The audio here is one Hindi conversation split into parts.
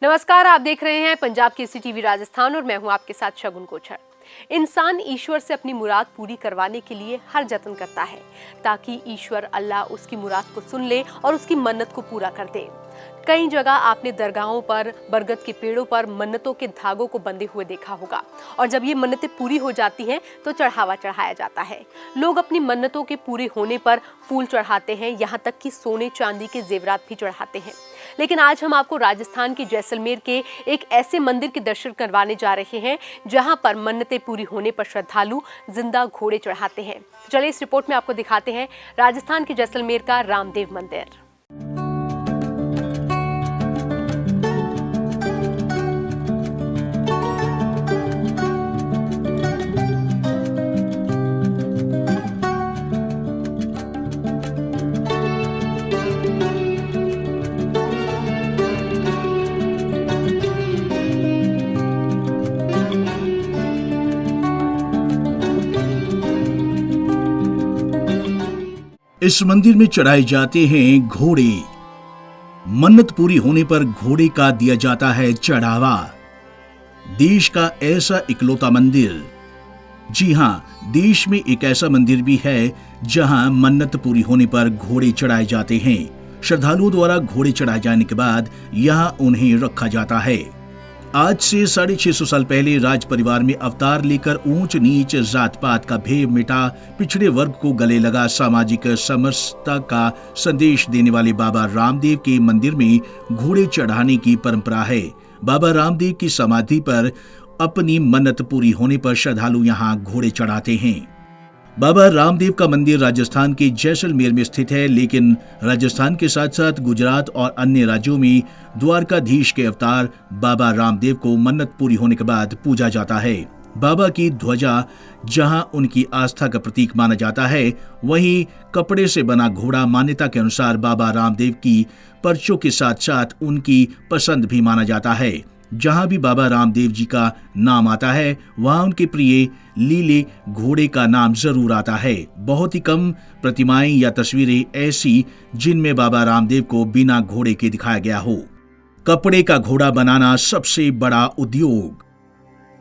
नमस्कार, आप देख रहे हैं पंजाब केसरी टीवी राजस्थान और मैं हूं आपके साथ शगुन कोचर। इंसान ईश्वर से अपनी मुराद पूरी करवाने के लिए हर जतन करता है ताकि ईश्वर अल्लाह उसकी मुराद को सुन ले और उसकी मन्नत को पूरा कर दे। कई जगह आपने दरगाहों पर, बरगद के पेड़ों पर मन्नतों के धागों को बंधे हुए देखा होगा और जब ये मन्नतें पूरी हो जाती हैं तो चढ़ावा चढ़ाया जाता है। लोग अपनी मन्नतों के पूरे होने पर फूल चढ़ाते हैं, यहाँ तक कि सोने चांदी के जेवरात भी चढ़ाते हैं। लेकिन आज हम आपको राजस्थान के जैसलमेर के एक ऐसे मंदिर के दर्शन करवाने जा रहे हैं जहां पर मन्नतें पूरी होने पर श्रद्धालु जिंदा घोड़े चढ़ाते हैं। तो चलिए इस रिपोर्ट में आपको दिखाते हैं राजस्थान के जैसलमेर का रामदेव मंदिर। इस मंदिर में चढ़ाए जाते हैं घोड़े। मन्नत पूरी होने पर घोड़े का दिया जाता है चढ़ावा। देश का ऐसा इकलौता मंदिर, जी हां, देश में एक ऐसा मंदिर भी है जहां मन्नत पूरी होने पर घोड़े चढ़ाए जाते हैं। श्रद्धालुओं द्वारा घोड़े चढ़ाए जाने के बाद यहां उन्हें रखा जाता है। आज से 650 साल पहले राज परिवार में अवतार लेकर ऊंच नीच, जात पात का भेद मिटा, पिछड़े वर्ग को गले लगा सामाजिक समरसता का संदेश देने वाले बाबा रामदेव के मंदिर में घोड़े चढ़ाने की परंपरा है। बाबा रामदेव की समाधि पर अपनी मन्नत पूरी होने पर श्रद्धालु यहाँ घोड़े चढ़ाते हैं। बाबा रामदेव का मंदिर राजस्थान के जैसलमेर में स्थित है, लेकिन राजस्थान के साथ साथ गुजरात और अन्य राज्यों में द्वारकाधीश के अवतार बाबा रामदेव को मन्नत पूरी होने के बाद पूजा जाता है। बाबा की ध्वजा जहां उनकी आस्था का प्रतीक माना जाता है, वहीं कपड़े से बना घोड़ा मान्यता के अनुसार बाबा रामदेव की पर्चों के साथ साथ उनकी पसंद भी माना जाता है। जहां भी बाबा रामदेव जी का नाम आता है वहां उनके प्रिय लीले घोड़े का नाम जरूर आता है। बहुत ही कम प्रतिमाएं या तस्वीरें ऐसी जिनमें बाबा रामदेव को बिना घोड़े के दिखाया गया हो। कपड़े का घोड़ा बनाना सबसे बड़ा उद्योग।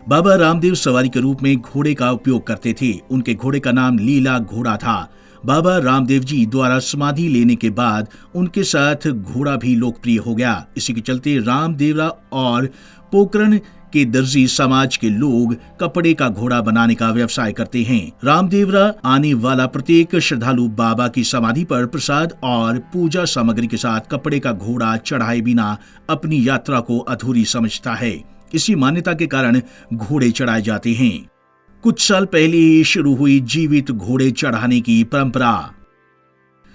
बाबा रामदेव सवारी के रूप में घोड़े का उपयोग करते थे। उनके घोड़े का नाम लीला घोड़ा था। बाबा रामदेव जी द्वारा समाधि लेने के बाद उनके साथ घोड़ा भी लोकप्रिय हो गया। इसी के चलते रामदेवरा और पोकरण के दर्जी समाज के लोग कपड़े का घोड़ा बनाने का व्यवसाय करते हैं। रामदेवरा आने वाला प्रत्येक श्रद्धालु बाबा की समाधि पर प्रसाद और पूजा सामग्री के साथ कपड़े का घोड़ा चढ़ाए बिना अपनी यात्रा को अधूरी समझता है। इसी मान्यता के कारण घोड़े चढ़ाए जाते हैं। कुछ साल पहले ही शुरू हुई जीवित घोड़े चढ़ाने की परंपरा।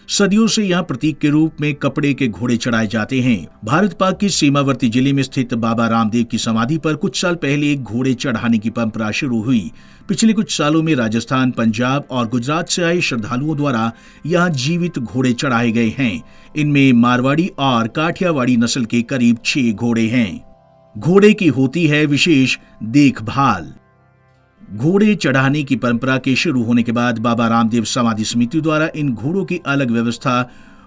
सदियों से यहाँ प्रतीक के रूप में कपड़े के घोड़े चढ़ाए जाते हैं। भारत पाक की सीमावर्ती जिले में स्थित बाबा रामदेव की समाधि पर कुछ साल पहले घोड़े चढ़ाने की परंपरा शुरू हुई। पिछले कुछ सालों में राजस्थान, पंजाब और गुजरात से आए श्रद्धालुओं द्वारा यहाँ जीवित घोड़े चढ़ाए गए हैं। इनमें मारवाड़ी और काठियावाड़ी नस्ल के करीब 6 घोड़े हैं। घोड़े की होती है विशेष देखभाल। घोड़े चढ़ाने की परंपरा के शुरू होने के बाद बाबा रामदेव समाधि समिति द्वारा इन घोड़ों की अलग व्यवस्था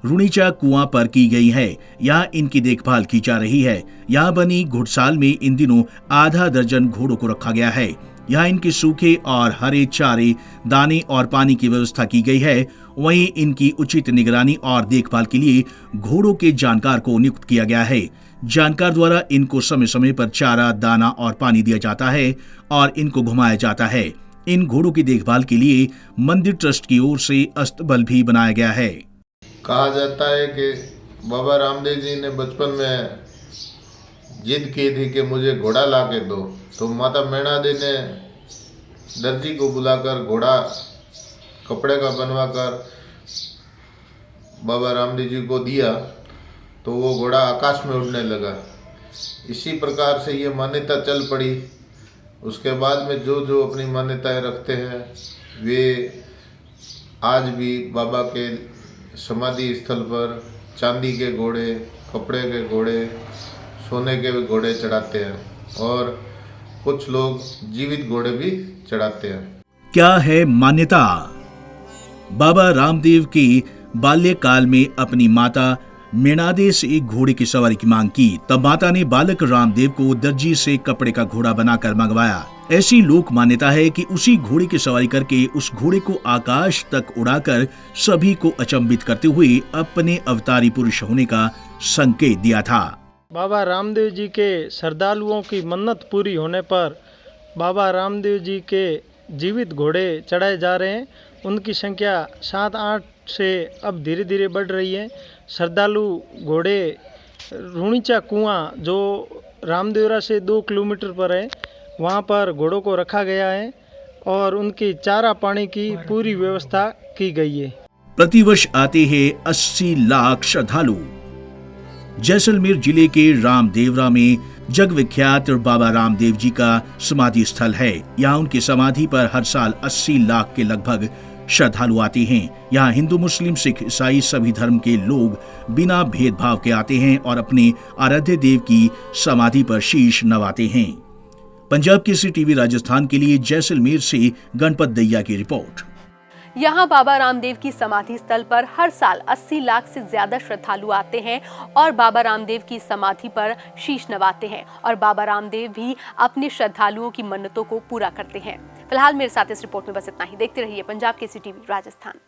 रुणीचा कुआं पर की गई है। यहाँ इनकी देखभाल की जा रही है। यहाँ बनी घुड़साल में इन दिनों आधा दर्जन घोड़ों को रखा गया है। यहाँ इनके सूखे और हरे चारे, दाने और पानी की व्यवस्था की गई है। वहीं इनकी उचित निगरानी और देखभाल के लिए घोड़ों के जानकार को नियुक्त किया गया है। जानकार द्वारा इनको समय समय पर चारा, दाना और पानी दिया जाता है और इनको घुमाया जाता है। इन घोड़ों की देखभाल के लिए मंदिर ट्रस्ट की ओर से अस्तबल भी बनाया गया है। कहा जाता है कि बाबा रामदेव जी ने बचपन में जिद की थी कि मुझे घोड़ा ला के दो, तो माता मैणा दी ने दर्जी को बुलाकर घोड़ा कपड़े का बनवाकर बाबा रामदेव जी को दिया, तो वो घोड़ा आकाश में उड़ने लगा। इसी प्रकार से ये मान्यता चल पड़ी। उसके बाद में जो जो अपनी मान्यताएं रखते हैं वे आज भी बाबा के समाधि स्थल पर चांदी के घोड़े, कपड़े के घोड़े, सोने के घोड़े चढ़ाते हैं और कुछ लोग जीवित घोड़े भी चढ़ाते हैं। क्या है मान्यता? बाबा रामदेव की बाल्यकाल में अपनी माता मेनादे से घोड़े की सवारी की मांग की। तब माता ने बालक रामदेव को दर्जी से कपड़े का घोड़ा बनाकर मंगवाया। ऐसी लोक मान्यता है कि उसी घोड़े की सवारी करके उस घोड़े को आकाश तक उड़ाकर सभी को अचंभित करते हुए अपने अवतारी पुरुष होने का संकेत दिया था। बाबा रामदेव जी के श्रद्धालुओं की मन्नत पूरी होने पर बाबा रामदेव जी के जीवित घोड़े चढ़ाए जा रहे हैं। उनकी संख्या 7-8 से अब धीरे धीरे बढ़ रही है। श्रद्धालु घोड़े रूणीचा कुआं जो रामदेवरा से 2 किलोमीटर पर है, वहाँ पर घोड़ों को रखा गया है और उनकी चारा पानी की पूरी व्यवस्था की गई है। प्रतिवर्ष आते हैं 80 लाख श्रद्धालु। जैसलमेर जिले के रामदेवरा में जग विख्यात बाबा रामदेव जी का समाधि स्थल है। यहाँ उनकी समाधि पर हर साल 80 लाख के लगभग श्रद्धालु आते हैं। यहाँ हिंदू, मुस्लिम, सिख, ईसाई सभी धर्म के लोग बिना भेदभाव के आते हैं और अपने आराध्य देव की समाधि पर शीश नवाते हैं। पंजाब केसरी टीवी राजस्थान के लिए जैसलमेर से गणपत दैया की रिपोर्ट। यहाँ बाबा रामदेव की समाधि स्थल पर हर साल 80 लाख से ज्यादा श्रद्धालु आते हैं और बाबा रामदेव की समाधि पर शीश नवाते हैं और बाबा रामदेव भी अपने श्रद्धालुओं की मन्नतों को पूरा करते हैं। फिलहाल मेरे साथ इस रिपोर्ट में बस इतना ही। देखते रहिए पंजाब केसरी टीवी राजस्थान।